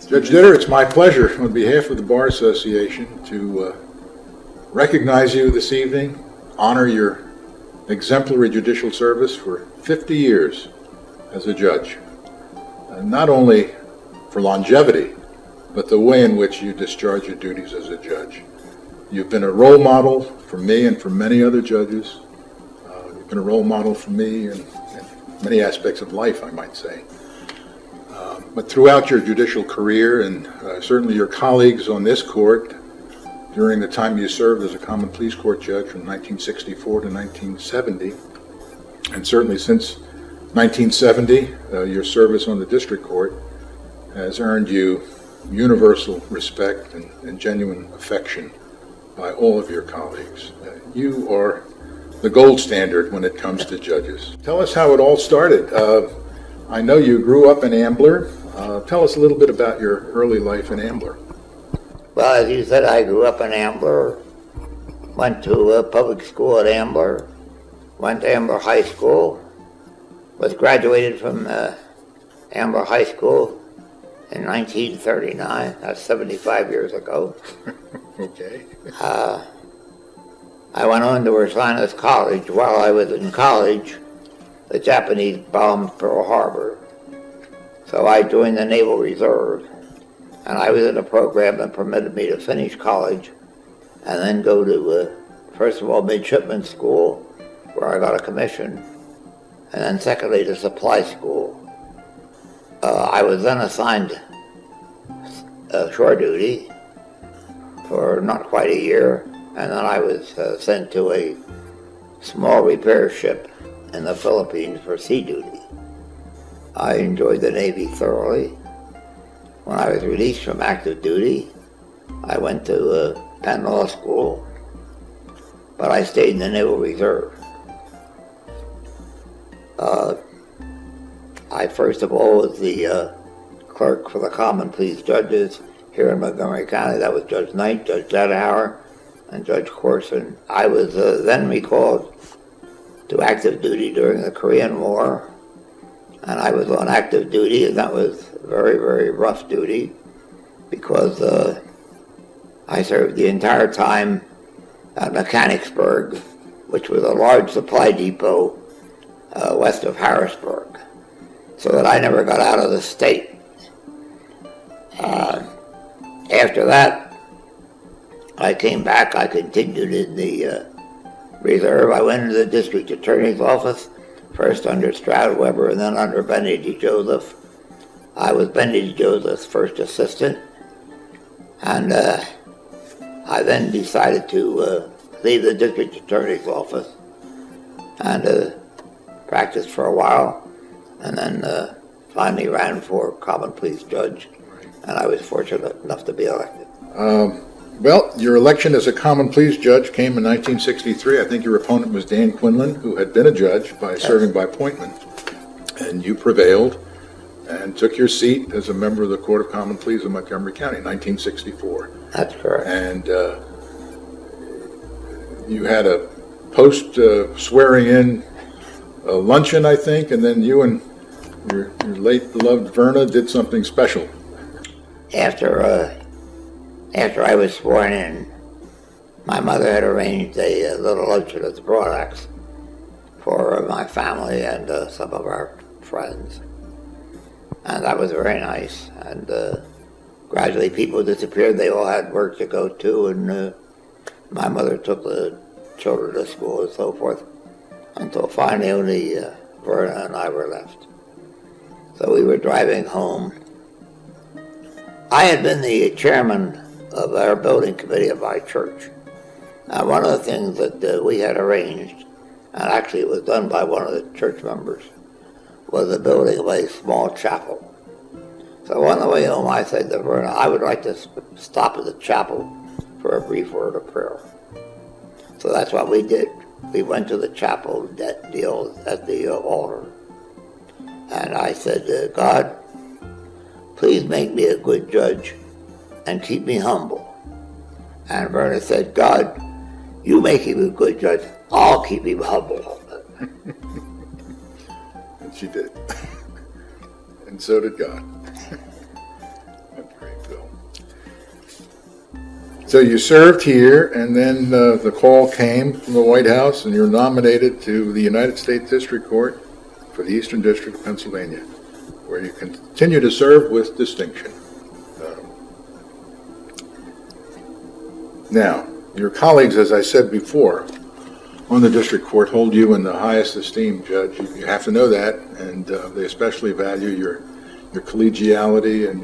Judge Ditter, it's my pleasure on behalf of the Bar Association to recognize you this evening, honor your exemplary judicial service for 50 years as a judge. Not only for longevity, but the way in which you discharge your duties as a judge. You've been a role model for me and for many other judges. You've been a role model for me in many aspects of life, I might say. But throughout your judicial career, and certainly your colleagues on this court, during the time you served as a common pleas court judge from 1964 to 1970, and certainly since 1970, your service on the district court has earned you universal respect and genuine affection by all of your colleagues. You are the gold standard when it comes to judges. Tell us how it all started. I know you grew up in Ambler. Tell us a little bit about your early life in Ambler. Well, as you said, I grew up in Ambler, went to public school at Ambler, went to Ambler High School, was graduated from Ambler High School in 1939. That's 75 years ago. Okay. I went on to Ursinus College. While I was in college, the Japanese bombed Pearl Harbor. So I joined the Naval Reserve, and I was in a program that permitted me to finish college and then go to, first of all, midshipman school, where I got a commission, and then secondly, to supply school. I was then assigned shore duty for not quite a year, and then I was sent to a small repair ship in the Philippines for sea duty. I enjoyed the Navy thoroughly. When I was released from active duty, I went to Penn Law School, but I stayed in the Naval Reserve. I first of all was the clerk for the common pleas judges here in Montgomery County. That was Judge Knight, Judge Detterhauer, and Judge Corson. I was then recalled to active duty during the Korean War, and I was on active duty, and that was very, very rough duty because I served the entire time at Mechanicsburg, which was a large supply depot west of Harrisburg, so that I never got out of the state. After that, I came back. I continued in the Reserve. I went into the district attorney's office, first under Stroud Weber and then under Benny D. Joseph. I was Benny D. Joseph's first assistant, and I then decided to leave the district attorney's office and practice for a while, and then finally ran for common pleas judge, and I was fortunate enough to be elected. Well, your election as a common pleas judge came in 1963. I think your opponent was Dan Quinlan, who had been a judge by serving by appointment, and you prevailed and took your seat as a member of the Court of Common Pleas of Montgomery County in 1964. That's correct. And you had a post-swearing-in luncheon, I think, and then you and your late beloved Verna did something special. After I was sworn in, my mother had arranged a little luncheon at the Broadax for my family and some of our friends. And that was very nice. And gradually people disappeared. They all had work to go to, and my mother took the children to school and so forth, until finally only Verna and I were left. So we were driving home. I had been the chairman of our building committee of my church. Now, one of the things that we had arranged, and actually it was done by one of the church members, was the building of a small chapel. So on the way home, I said to Verna, I would like to stop at the chapel for a brief word of prayer. So that's what we did. We went to the chapel at the altar. And I said, God, please make me a good judge and keep me humble. And Verna said, God, you make him a good judge, I'll keep him humble. And she did. And so did God. So you served here, and then the call came from the White House, and you're nominated to the United States District Court for the Eastern District of Pennsylvania, where you continue to serve with distinction. Now, your colleagues, as I said before, on the district court hold you in the highest esteem, Judge. You have to know that, and they especially value your collegiality and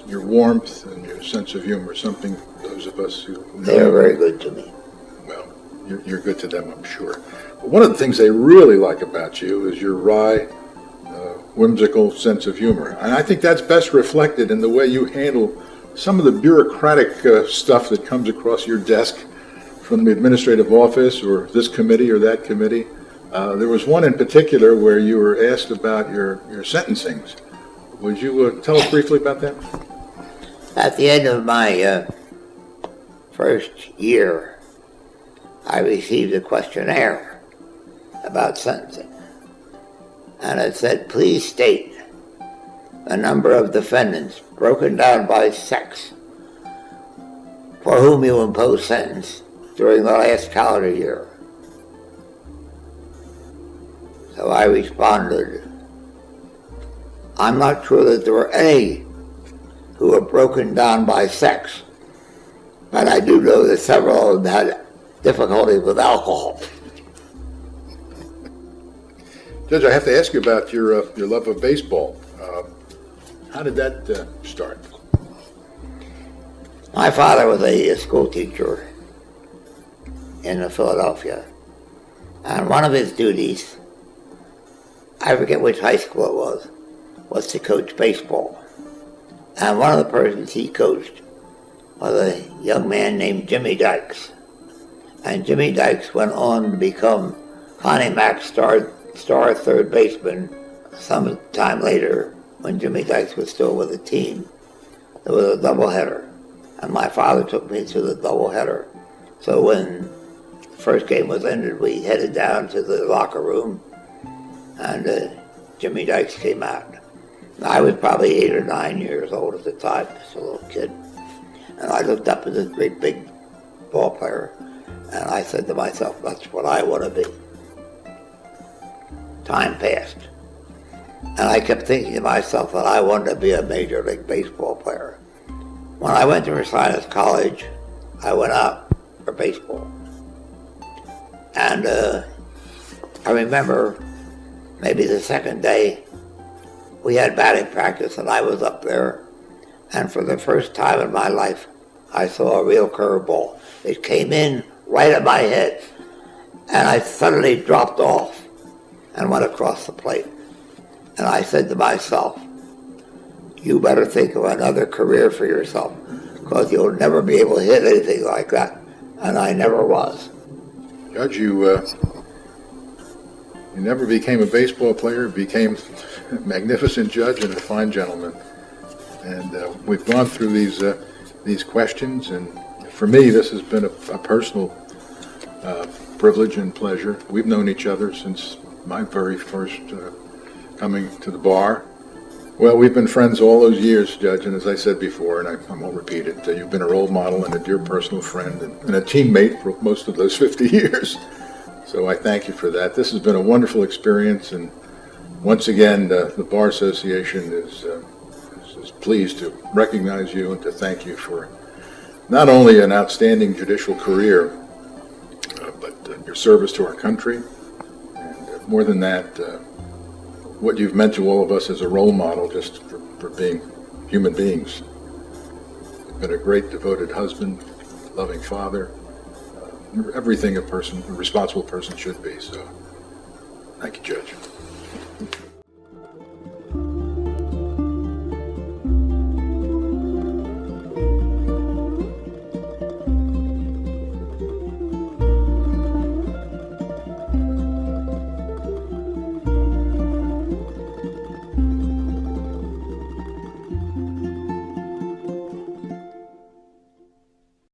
your warmth and your sense of humor, something those of us who know They are very good to me. well, you're good to them, I'm sure. But one of the things they really like about you is your wry, whimsical sense of humor. And I think that's best reflected in the way you handle some of the bureaucratic stuff that comes across your desk from the administrative office or this committee or that committee. There was one in particular where you were asked about your sentencings. Would you tell us briefly about that? At the end of my first year, I received a questionnaire about sentencing. And it said, please state the number of defendants broken down by sex for whom you imposed sentence during the last calendar year. So I responded, I'm not sure that there were any who were broken down by sex, but I do know that several of them had difficulty with alcohol. Judge, I have to ask you about your love of baseball. How did that start? My father was a school teacher in Philadelphia, and one of his duties, I forget which high school it was to coach baseball. And one of the persons he coached was a young man named Jimmy Dykes. And Jimmy Dykes went on to become Connie Mack's star third baseman some time later when Jimmy Dykes was still with the team. There was a doubleheader, and my father took me to the doubleheader. So when the first game was ended, we headed down to the locker room, and Jimmy Dykes came out. I was probably 8 or 9 years old at the time, just a little kid. And I looked up at this great big ball player, and I said to myself, that's what I want to be. Time passed. And I kept thinking to myself that I wanted to be a Major League Baseball player. When I went to Ursinus College, I went out for baseball. And I remember maybe the second day, we had batting practice, and I was up there, and for the first time in my life, I saw a real curveball. It came in right at my head, and I suddenly dropped off and went across the plate. And I said to myself, you better think of another career for yourself, because you'll never be able to hit anything like that. And I never was. Judge, you never became a baseball player, became a magnificent judge and a fine gentleman. And we've gone through these questions, and for me, this has been a personal privilege and pleasure. We've known each other since my very first coming to the bar. Well, we've been friends all those years, Judge, and as I said before, and I won't repeat it, you've been a role model and a dear personal friend and a teammate for most of those 50 years. So I thank you for that. This has been a wonderful experience, and once again, the Bar Association is pleased to recognize you and to thank you for not only an outstanding judicial career, but your service to our country, and more than that, what you've meant to all of us as a role model just for being human beings. You've been a great devoted husband, loving father, everything a responsible person should be. So, thank you, Judge.